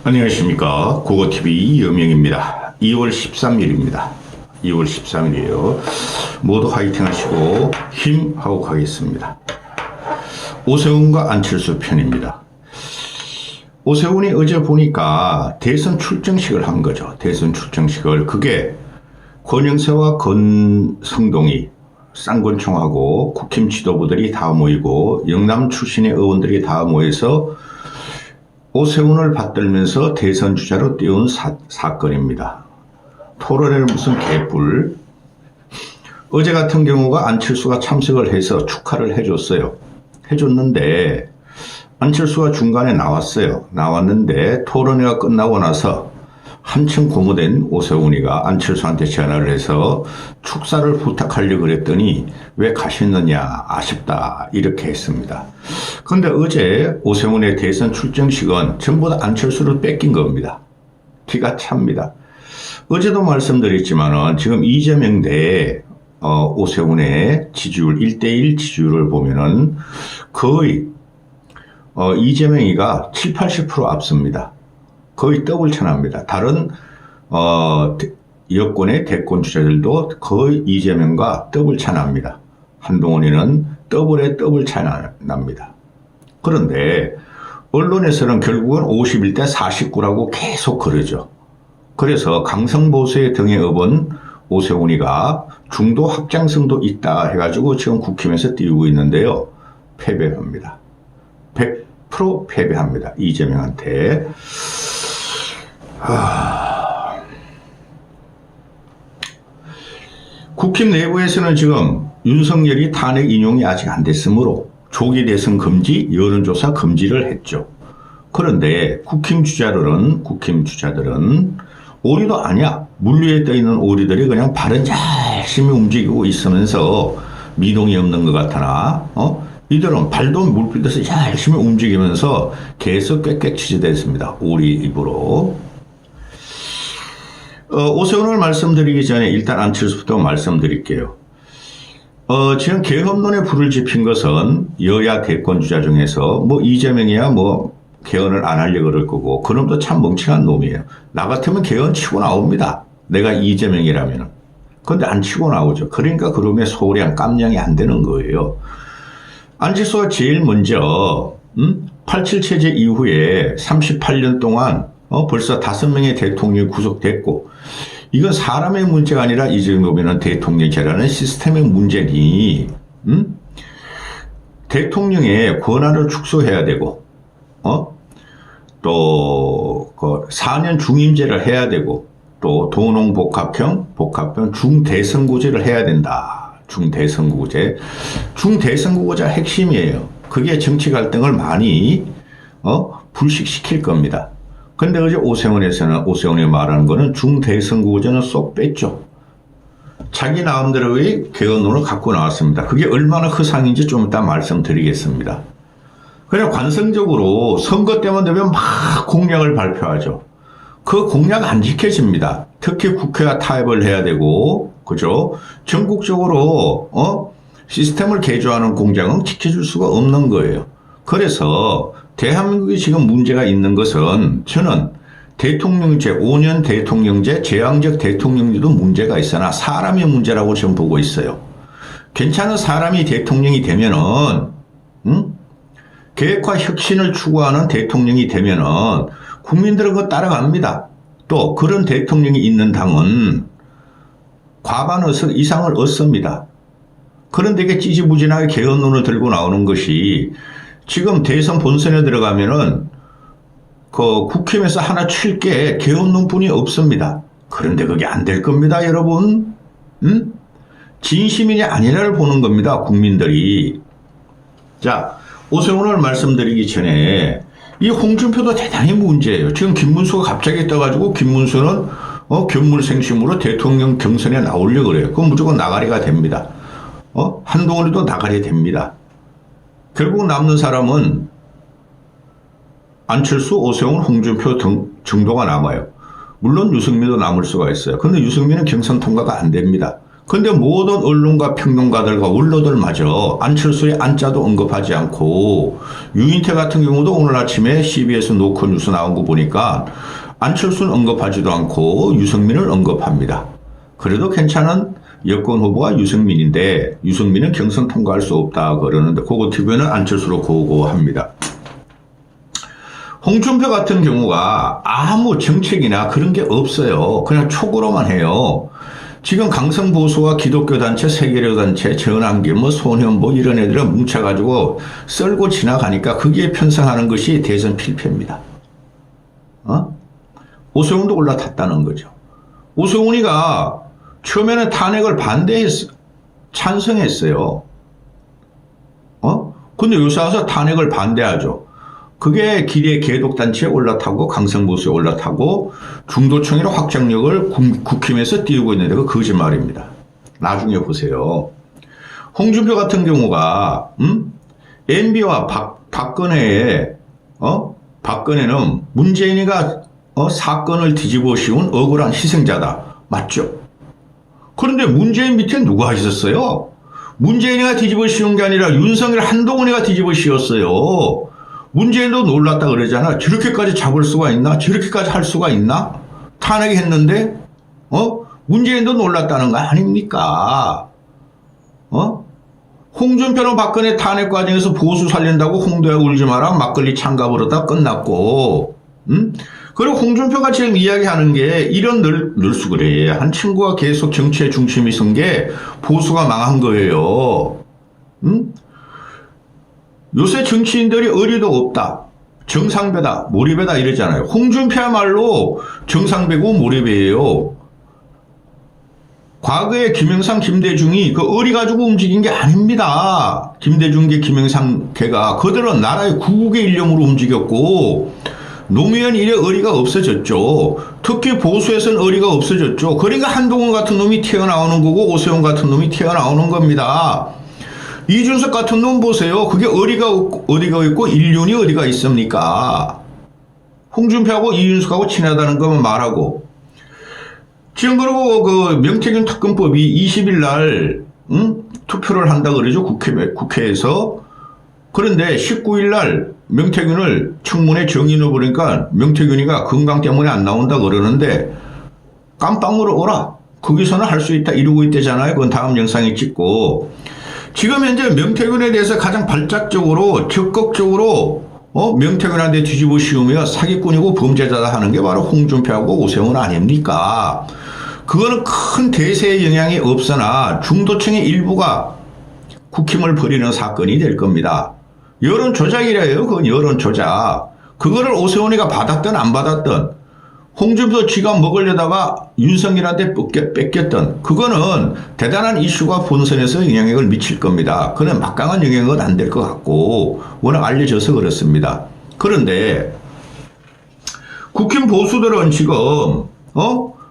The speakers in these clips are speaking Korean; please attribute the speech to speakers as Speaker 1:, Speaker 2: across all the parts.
Speaker 1: 안녕하십니까. 국어TV 여명입니다. 2월 13일입니다. 2월 13일이에요. 모두 화이팅 하시고 힘하고 가겠습니다. 오세훈과 안철수 편입니다. 오세훈이 어제 보니까 대선 출정식을 한 거죠. 대선 출정식을. 그게 권영세와 권성동이 쌍권총하고 국힘 지도부들이 다 모이고 영남 출신의 의원들이 다 모여서 오세훈을 받들면서 대선 주자로 띄운 사건입니다. 토론회는 무슨 개뿔. 어제 같은 경우가 안철수가 참석을 해서 축하를 해줬어요. 해줬는데 안철수가 중간에 나왔어요. 나왔는데 토론회가 끝나고 나서 한층 고무된 오세훈이가 안철수한테 전화를 해서 축사를 부탁하려고 그랬더니 왜 가셨느냐, 아쉽다, 이렇게 했습니다. 그런데 어제 오세훈의 대선 출정식은 전부 다 안철수를 뺏긴 겁니다. 기가 찹니다. 어제도 말씀드렸지만은 지금 이재명 대 오세훈의 지지율 1대1 지지율을 보면은 거의 이재명이가 7, 80% 앞섭니다. 거의 더블 차납니다. 다른 여권의 대권 주자들도 거의 이재명과 더블 차납니다. 한동훈이는 더블에 더블 차납니다. 그런데 언론에서는 결국은 51대 49라고 계속 그러죠. 그래서 강성보수의 등에 업은 오세훈이가 중도 확장성도 있다 해가지고 지금 국힘에서 띄우고 있는데요. 패배합니다. 100% 패배합니다. 이재명한테. 국힘 내부에서는 지금 윤석열이 탄핵 인용이 아직 안 됐으므로 조기 대선 금지, 여론조사 금지를 했죠. 그런데 국힘 주자들은 오리도 아니야. 물 위에 떠 있는 오리들이 그냥 발은 열심히 움직이고 있으면서 미동이 없는 것 같으나 이들은 발도 물빛에서 열심히 움직이면서 계속 꽥꽥 취재됐습니다. 오리 입으로. 오세훈을 말씀드리기 전에 일단 안철수부터 말씀드릴게요. 지금 개헌론에 불을 지핀 것은 여야 대권 주자 중에서 뭐 이재명이야 뭐 개헌을 안 하려고 그럴 거고 그놈도 참 멍청한 놈이에요. 나 같으면 개헌 치고 나옵니다. 내가 이재명이라면은. 근데 안 치고 나오죠. 그러니까 그놈의 소량 깜냥이 안 되는 거예요. 안철수가 제일 먼저 87 체제 이후에 38년 동안 벌써 5명의 대통령이 구속됐고 이건 사람의 문제가 아니라 이 정도면 대통령제라는 시스템의 문제니 대통령의 권한을 축소해야 되고 또 4년 중임제를 해야 되고 또 도농복합형 중대선구제를 해야 된다. 중대선구제 핵심이에요. 그게 정치 갈등을 많이 불식시킬 겁니다. 근데 어제 오세훈이 말하는 거는 중대선구제는 쏙 뺐죠. 자기 나름대로의 개헌론을 갖고 나왔습니다. 그게 얼마나 허상인지 좀 이따 말씀드리겠습니다. 그냥 관성적으로 선거 때만 되면 막 공약을 발표하죠. 그 공약 안 지켜집니다. 특히 국회가 타협을 해야 되고, 그죠? 전국적으로, 시스템을 개조하는 공약은 지켜줄 수가 없는 거예요. 그래서 대한민국이 지금 문제가 있는 것은 저는 대통령제, 5년 대통령제, 제왕적 대통령제도 문제가 있으나 사람의 문제라고 저는 보고 있어요. 괜찮은 사람이 대통령이 되면은, 계획과 혁신을 추구하는 대통령이 되면은 국민들은 그거 따라갑니다. 또 그런 대통령이 있는 당은 과반 이상을 얻습니다. 그런데 이게 찌지부진하게 개헌론을 들고 나오는 것이 지금 대선 본선에 들어가면은 그 국힘에서 하나 칠 게 개헌론뿐이 없습니다. 그런데 그게 안 될 겁니다, 여러분. 진심이냐 아니냐를 보는 겁니다, 국민들이. 자, 오세훈을 말씀드리기 전에 이 홍준표도 대단히 문제예요. 지금 김문수가 갑자기 떠가지고 김문수는 견물생심으로 대통령 경선에 나오려고 그래요. 그건 무조건 나가리가 됩니다. 한동훈이도 나가리 됩니다. 결국 남는 사람은 안철수, 오세훈, 홍준표 정도가 남아요. 물론 유승민도 남을 수가 있어요. 그런데 유승민은 경선 통과가 안 됩니다. 근데 모든 언론과 평론가들과 원로들마저 안철수의 안자도 언급하지 않고 유인태 같은 경우도 오늘 아침에 CBS 노컷 뉴스 나온 거 보니까 안철수는 언급하지도 않고 유승민을 언급합니다. 그래도 괜찮은 여권 후보가 유승민인데 유승민은 경선 통과할 수 없다 그러는데 고고TV는 안철수로 고고합니다. 홍준표 같은 경우가 아무 정책이나 그런 게 없어요. 그냥 촉으로만 해요. 지금 강성보수와 기독교단체, 세계력단체, 전환기, 소년보 이런 애들은 뭉쳐가지고 썰고 지나가니까 거기에 편성하는 것이 대선 필패입니다. 오세훈도 올라탔다는 거죠. 오세훈이가 처음에는 탄핵을 찬성했어요. 근데 요새 와서 탄핵을 반대하죠. 그게 기대 개독단체에 올라타고 강성보수에 올라타고 중도층으로 확장력을 국힘에서 띄우고 있는데 그 거짓말입니다. 나중에 보세요. 홍준표 같은 경우가 MB와 박근혜는 문재인이가 사건을 뒤집어 씌운 억울한 희생자다. 맞죠? 그런데 문재인 밑에 누가 있었어요? 문재인이가 뒤집어 씌운 게 아니라 윤석열 한동훈이가 뒤집어 씌웠어요. 문재인도 놀랐다 그러잖아. 저렇게까지 잡을 수가 있나? 저렇게까지 할 수가 있나? 탄핵했는데 문재인도 놀랐다는 거 아닙니까? 홍준표는 박근혜 탄핵 과정에서 보수 살린다고 홍도야 울지 마라 막걸리 창갑으로 다 끝났고 그리고 홍준표가 지금 이야기하는 게 이런 늘수 그래. 한 친구가 계속 정치의 중심이 선 게 보수가 망한 거예요. 요새 정치인들이 의리도 없다. 정상배다. 몰입배다 이러잖아요. 홍준표야말로 정상배고 몰입배예요. 과거에 김영삼, 김대중이 그 의리 가지고 움직인 게 아닙니다. 김대중계, 김영삼계가 그들은 나라의 구국의 일념으로 움직였고 노무현 이래 의리가 없어졌죠. 특히 보수에서는 의리가 없어졌죠. 그러니까 한동훈 같은 놈이 튀어나오는 거고 오세훈 같은 놈이 튀어나오는 겁니다. 이준석 같은 놈 보세요. 그게 어디가 있고 인륜이 어디가 있습니까? 홍준표하고 이준석하고 친하다는 것만 말하고 지금 그리고 그 명태균 특검법이 20일 날 투표를 한다 그러죠. 국회에서. 그런데 19일 날 명태균을 청문회 정인을 보니까 명태균이가 건강 때문에 안 나온다 그러는데 깜빵으로 오라. 거기서는 할 수 있다 이러고 있대잖아요. 그건 다음 영상에 찍고. 지금 현재 명태균에 대해서 가장 발작적으로 적극적으로 명태균한테 뒤집어 씌우며 사기꾼이고 범죄자다 하는 게 바로 홍준표하고 오세훈 아닙니까? 그거는 큰 대세의 영향이 없으나 중도층의 일부가 국힘을 버리는 사건이 될 겁니다. 여론 조작이래요. 그건 여론 조작. 그거를 오세훈이가 받았든 안 받았든 홍준표 지가 먹으려다가 윤석열한테 뺏겼던 그거는 대단한 이슈가 본선에서 영향력을 미칠 겁니다. 그는 막강한 영향은 안 될 것 같고 워낙 알려져서 그렇습니다. 그런데 국힘 보수들은 지금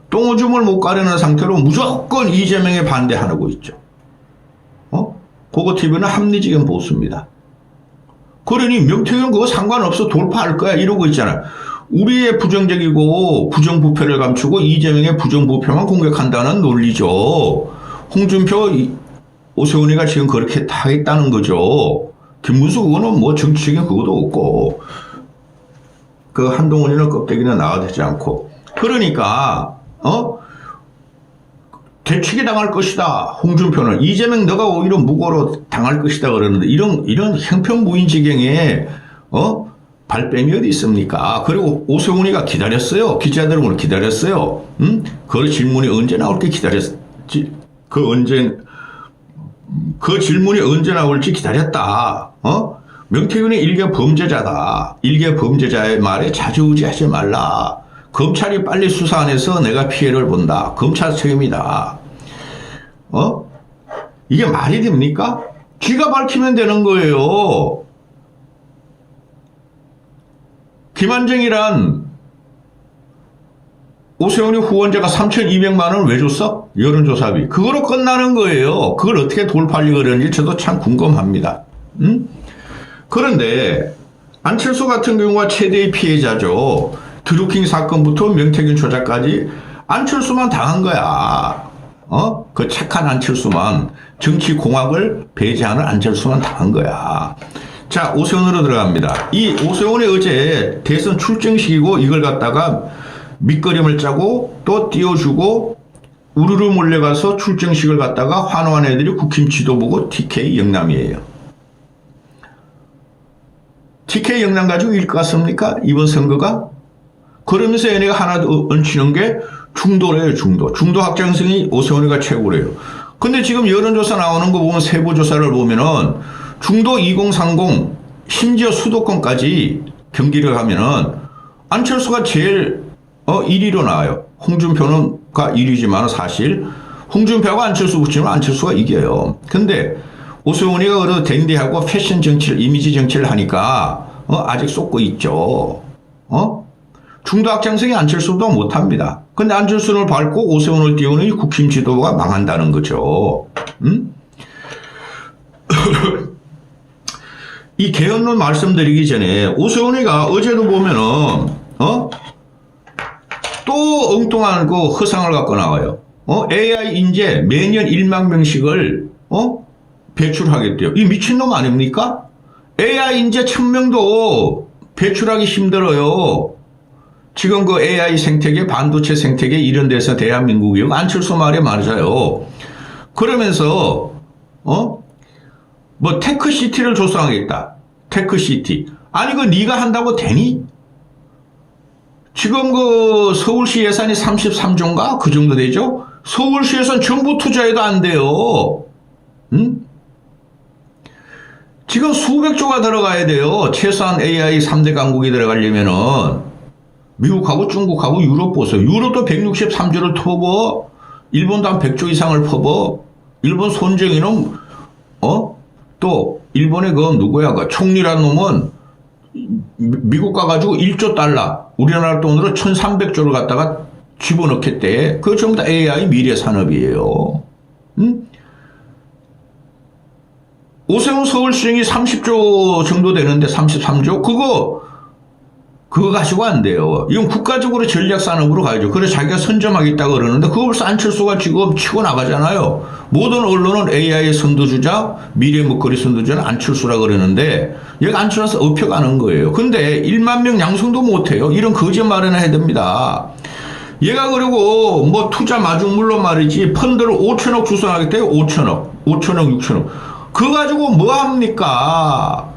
Speaker 1: 똥오줌을 못 가려는 상태로 무조건 이재명에 반대하고 있죠. 고고TV는 합리적인 보수입니다. 그러니 명태균 그거 상관없어 돌파할 거야 이러고 있잖아요. 우리의 부정적이고 부정부패를 감추고 이재명의 부정부패만 공격한다는 논리죠. 홍준표, 오세훈이가 지금 그렇게 하겠다는 거죠. 김문수 그거는 뭐 정치적인 그것도 없고 그 한동훈이는 껍데기는 나와되지 않고 그러니까 대치기 당할 것이다. 홍준표는 이재명 너가 오히려 무고로 당할 것이다 그러는데 이런 형편무인 지경에 발뺌이 어디 있습니까? 그리고 오세훈이가 기다렸어요. 기자들은 오늘 기다렸어요. 그 질문이 언제 나올지 기다렸지. 그 질문이 언제 나올지 기다렸다. 명태균이 일개 범죄자다. 일개 범죄자의 말에 좌지우지하지 말라. 검찰이 빨리 수사 안 해서 내가 피해를 본다. 검찰 책임이다. 이게 말이 됩니까? 쥐가 밝히면 되는 거예요. 김한정이란 오세훈이 후원자가 3,200만 원을 왜 줬어? 여론조사비. 그거로 끝나는 거예요. 그걸 어떻게 돌파하려고 그러는지 저도 참 궁금합니다. 그런데 안철수 같은 경우가 최대의 피해자죠. 드루킹 사건부터 명태균 조작까지 안철수만 당한 거야. 그 착한 안철수만 정치 공학을 배제하는 안철수만 당한 거야. 자, 오세훈으로 들어갑니다. 이 오세훈이 어제 대선 출정식이고 이걸 갖다가 밑거림을 짜고 또 띄워주고 우르르 몰려가서 출정식을 갖다가 환호한 애들이 국힘 지도부고 TK 영남이에요. TK 영남 가지고 이길 것 같습니까? 이번 선거가? 그러면서 얘네가 하나 더 얹히는 게 중도래요, 중도. 중도 확장성이 오세훈이가 최고래요. 근데 지금 여론조사 나오는 거 보면 세부조사를 보면은 중도 2030 심지어 수도권까지 경기를 하면은 안철수가 제일 1위로 나와요. 홍준표가 1위지만 사실 홍준표가 안철수 붙이면 안철수가 이겨요. 근데 오세훈이가 그래도 댄디하고 패션 정치를 이미지 정치를 하니까 아직 쏟고 있죠. 중도 확장성이 안철수도 못합니다. 근데 안철수를 밟고 오세훈을 띄우는 이 국힘 지도부가 망한다는 거죠. 이 개헌론 말씀드리기 전에 오세훈이가 어제도 보면은 또 엉뚱한 그 허상을 갖고 나와요. AI 인재 매년 1만 명씩을 배출하겠대요. 이 미친놈 아닙니까? AI 인재 1000명도 배출하기 힘들어요. 지금 그 AI 생태계, 반도체 생태계 이런 데서 대한민국이 안철수 말에 맞아요. 그러면서 뭐 테크시티를 조성하겠다. 테크시티. 아니 그 네가 한다고 되니? 지금 그 서울시 예산이 33조인가? 그 정도 되죠? 서울시 예산 전부 투자해도 안 돼요. 지금 수백조가 들어가야 돼요. 최소한 AI 3대 강국이 들어가려면은 미국하고 중국하고 유럽 보세요. 유럽도 163조를 퍼버, 일본도 한 100조 이상을 퍼버, 일본 손정희는 또 일본의 그 누구야 그 총리라는 놈은 미국 가가지고 1조 달러, 우리나라 돈으로 1300조를 갖다가 집어넣겠대. 그거 전부 다 AI 미래 산업이에요. 오세훈 서울시장이 30조 정도 되는데 33조? 그거 가지고 안 돼요. 이건 국가적으로 전략산업으로 가야죠. 그래서 자기가 선점하겠다고 그러는데 그거 벌써 안철수가 지금 치고 나가잖아요. 모든 언론은 AI의 선두주자, 미래 먹거리 선두주자는 안철수라 그러는데 얘가 안철수에서 업혀가는 거예요. 근데 1만 명 양성도 못해요. 이런 거짓말이나 해야 됩니다. 얘가 그리고 뭐 투자 마중물론 말이지 펀드를 5천억 주선하겠대요. 5천억, 6천억. 그거 가지고 뭐 합니까?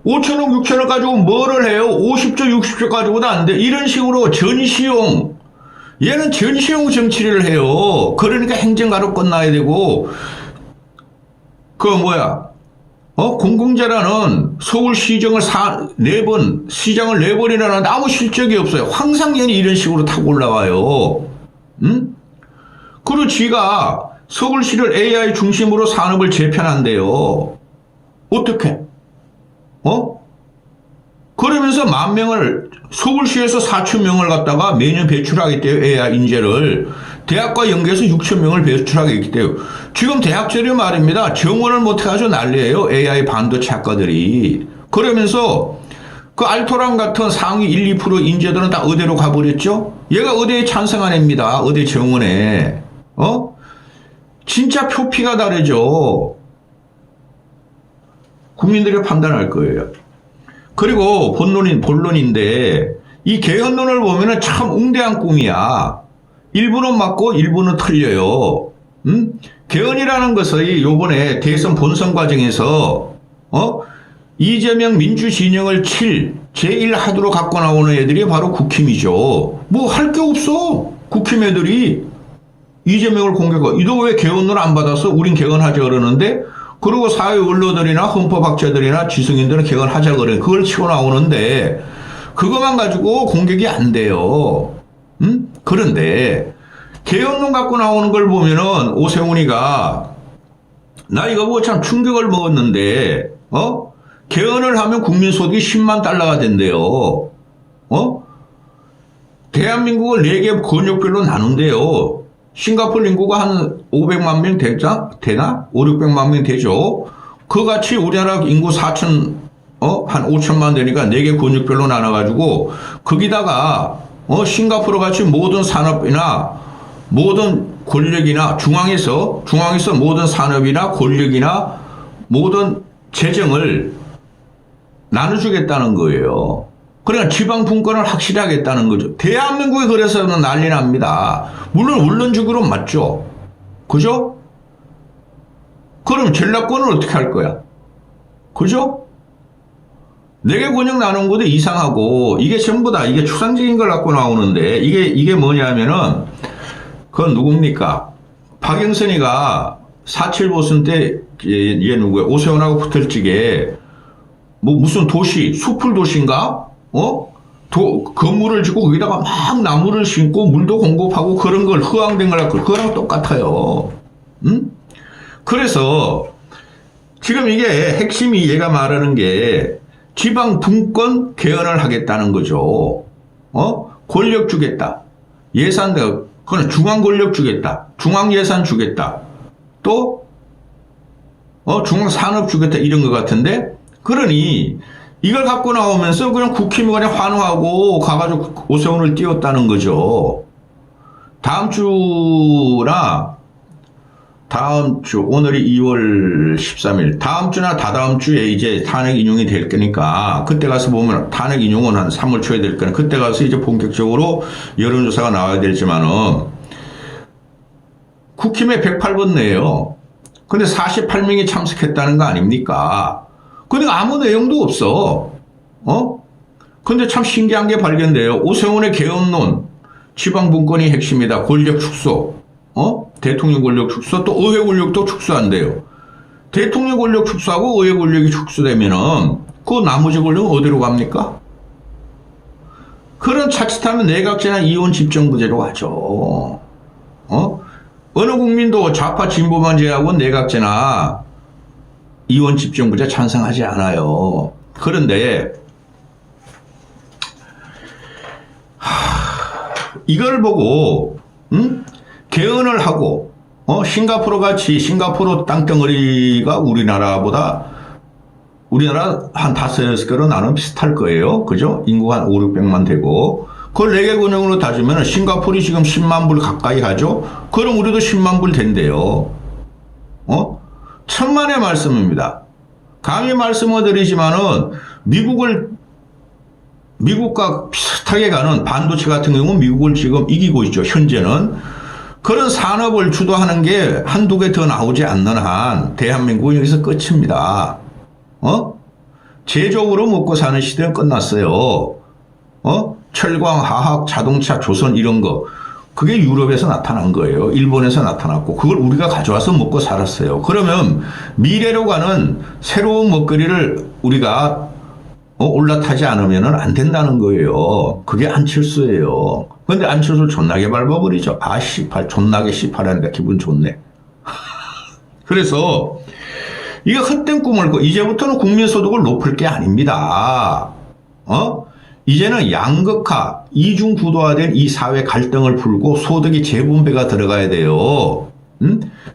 Speaker 1: 5천억, 6천억 가지고 뭐를 해요? 50조, 60조 가지고도 안 돼. 이런 식으로 전시용. 얘는 전시용 정치를 해요. 그러니까 행정가로 끝나야 되고, 공공재라는 서울시정을 4번, 시장을 4번이나 하는데 아무 실적이 없어요. 항상 얘는 이런 식으로 타고 올라와요. 그리고 지가 서울시를 AI 중심으로 산업을 재편한대요. 어떻게? 그러면서 10,000명을 서울시에서 4,000명을 갖다가 매년 배출하겠대요. AI 인재를. 대학과 연계해서 6,000명을 배출하겠대요. 지금 대학들이 말입니다. 정원을 못해가지고 난리예요. AI 반도체 학과들이. 그러면서 그 알토란 같은 상위 1, 2% 인재들은 다 의대로 가버렸죠. 얘가 의대에 찬성한 애입니다. 의대 정원에. 진짜 표피가 다르죠. 국민들이 판단할 거예요. 그리고 본론인데 이 개헌론을 보면은 참 웅대한 꿈이야. 일부는 맞고 일부는 틀려요. 개헌이라는 것이 요번에 대선 본선 과정에서 이재명 민주진영을 제1 하도로 갖고 나오는 애들이 바로 국힘이죠. 뭐 할 게 없어. 국힘 애들이 이재명을 공격하고 너 왜 개헌을 안 받아서 우린 개헌하자 그러는데 그리고 사회 원로들이나 헌법학자들이나 지성인들은 개헌하자 그래. 그걸 치고 나오는데 그것만 가지고 공격이 안 돼요. 그런데 개헌론 갖고 나오는 걸 보면은 오세훈이가 나 이거 보고 참 충격을 먹었는데 개헌을 하면 국민소득이 10만 달러가 된대요. 대한민국을 4개 권역별로 나눈대요. 싱가포르 인구가 한 500만 명 되나? 5, 600만 명 되죠. 그같이 우리나라 인구 4천, 한 5천만 되니까 4개 권역별로 나눠가지고, 거기다가, 싱가포르 같이 모든 산업이나, 모든 권력이나 중앙에서 모든 산업이나 권력이나 모든 재정을 나눠주겠다는 거예요. 그러니까 지방 분권을 확실히 하겠다는 거죠. 대한민국에 그래서는 난리 납니다. 물론 원론적으로 맞죠. 그죠? 그럼 전략권을 어떻게 할 거야? 그죠? 4개 권역 나눈 것도 이상하고, 이게 전부 다, 이게 추상적인 걸 갖고 나오는데, 이게 뭐냐면은, 그건 누굽니까? 박영선이가 4.7 보선 때, 얘 누구야? 오세훈하고 붙을 적에, 뭐 무슨 도시, 숲을 도시인가? 건물을 짓고 거기다가 막 나무를 심고 물도 공급하고 그런 걸 허황된 걸 갖고, 그거랑 똑같아요. 응? 그래서, 지금 이게 핵심이 얘가 말하는 게, 지방 분권 개헌을 하겠다는 거죠. 권력 주겠다. 예산도, 그건 중앙 권력 주겠다. 중앙 예산 주겠다. 또, 중앙 산업 주겠다. 이런 것 같은데, 그러니, 이걸 갖고 나오면서 그냥 국힘이 그냥 환호하고 가가지고 오세훈을 띄웠다는 거죠. 다음 주, 오늘이 2월 13일, 다음 주나 다다음 주에 이제 탄핵 인용이 될 거니까, 그때 가서 보면 탄핵 인용은 한 3월 초에 될 거니까, 그때 가서 이제 본격적으로 여론조사가 나와야 되지만은, 국힘에 108번 내요. 근데 48명이 참석했다는 거 아닙니까? 근데 아무 내용도 없어. 근데 참 신기한 게 발견돼요. 오세훈의 개헌론, 지방분권이 핵심이다. 권력 축소. 대통령 권력 축소, 또 의회 권력도 축소한대요. 대통령 권력 축소하고 의회 권력이 축소되면은 그 나머지 권력은 어디로 갑니까? 그런 자칫하면 내각제나 이원 집정부제로 가죠. 어느 국민도 좌파 진보만 제외하고 내각제나 이원 집정부제 찬성하지 않아요. 그런데 이걸 보고 개헌을 하고 싱가포르 같이 싱가포르 땅덩어리가 우리나라 한 5-6개로 나는 비슷할 거예요. 그죠? 인구가 한 5, 600만 되고 그걸 4개 권역으로 따지면 싱가포르이 지금 10만 불 가까이 하죠? 그럼 우리도 10만 불 된대요. 천만의 말씀입니다. 감히 말씀을 드리지만은 미국과 비슷하게 가는 반도체 같은 경우는 미국을 지금 이기고 있죠. 현재는. 그런 산업을 주도하는 게 한두 개 더 나오지 않는 한 대한민국은 여기서 끝입니다. 제조업으로 먹고 사는 시대는 끝났어요. 철강, 화학, 자동차, 조선 이런 거. 그게 유럽에서 나타난 거예요. 일본에서 나타났고 그걸 우리가 가져와서 먹고 살았어요. 그러면 미래로 가는 새로운 먹거리를 우리가 올라타지 않으면 안 된다는 거예요. 그게 안철수예요. 근데 안철수를 존나게 밟아버리죠. 존나게 씨팔하니까 기분 좋네. 그래서 이게 헛된 꿈을 꿔. 이제부터는 국민소득을 높일 게 아닙니다. 이제는 양극화, 이중구도화된 이 사회 갈등을 풀고 소득이 재분배가 들어가야 돼요.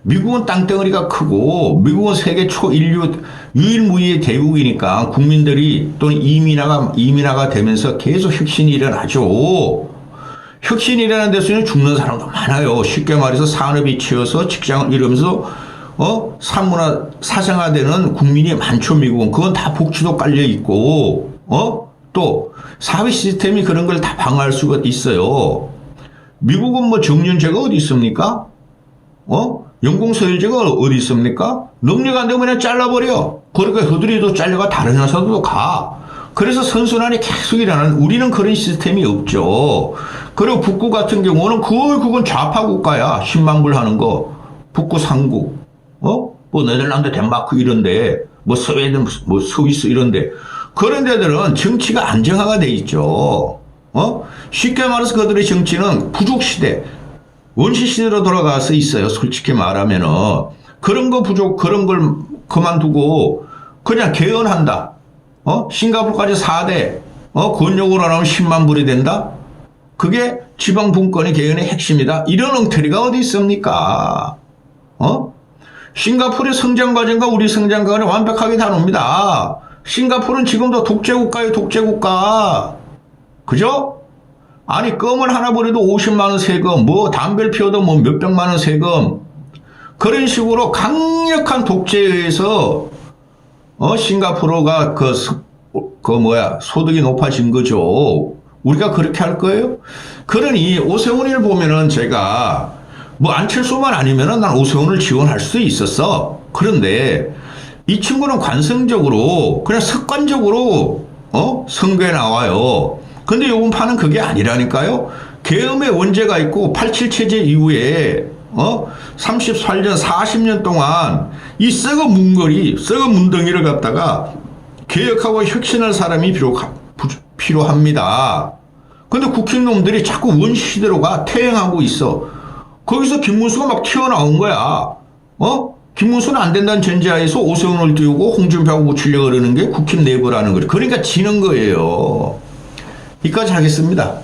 Speaker 1: 미국은 땅덩어리가 크고 미국은 세계 초인류 유일무이의 대국이니까 국민들이 또는 이민화가 되면서 계속 혁신이 일어나죠. 혁신이 일어나는 데서는 죽는 사람도 많아요. 쉽게 말해서 산업이 치여서 직장을 잃으면서 사문화 사생화되는 국민이 많죠. 미국은 그건 다 복지도 깔려 있고 또 사회 시스템이 그런 걸 다 방어할 수가 있어요. 미국은 뭐 정년제가 어디 있습니까? 연공서열제가 어디 있습니까? 능력 안 되면 그냥 잘라버려. 그러니까 그들이도 잘려가 다른 회사도 가. 그래서 선순환이 계속 일어나는, 우리는 그런 시스템이 없죠. 그리고 북구 같은 경우는 그건 좌파 국가야. 10만 불 하는 거. 북구 상국. 뭐 네덜란드, 덴마크 이런데, 뭐 스웨덴, 뭐 스위스 이런데. 그런 데들은 정치가 안정화가 돼 있죠. 쉽게 말해서 그들의 정치는 부족시대, 원시시대로 돌아가서 있어요. 솔직히 말하면은. 그런 거 그런 걸 그만두고 그냥 개헌한다. 싱가포르까지 4대, 권력으로 하면 10만 불이 된다? 그게 지방분권의 개헌의 핵심이다. 이런 엉터리가 어디 있습니까? 싱가포르의 성장과정과 우리 성장과정은 완벽하게 다릅니다. 싱가포르는 지금도 독재국가예요, 독재국가. 그죠? 아니 껌을 하나 버려도 50만 원 세금, 뭐 담배를 피워도 뭐 몇백만 원 세금, 그런 식으로 강력한 독재에 의해서 싱가포르가 소득이 높아진 거죠. 우리가 그렇게 할 거예요? 그러니 오세훈이를 보면은 제가 뭐 안철수만 아니면은 난 오세훈을 지원할 수 있었어. 그런데 이 친구는 관성적으로 그냥 습관적으로 선거에 나와요. 근데 요번 판은 그게 아니라니까요. 계엄의 원죄가 있고 87 체제 이후에 38년 40년 동안 이 썩은 문거리 썩은 문덩이를 갖다가 개혁하고 혁신할 사람이 필요합니다. 근데 국힘놈들이 자꾸 원시대로가 퇴행하고 있어. 거기서 김문수가 막 튀어나온 거야. 김문수는 안 된다는 전제하에서 오세훈을 띄우고 홍준표하고 붙이려고 그러는 게 국힘 내부라는 거예요. 그러니까 지는 거예요. 여기까지 하겠습니다.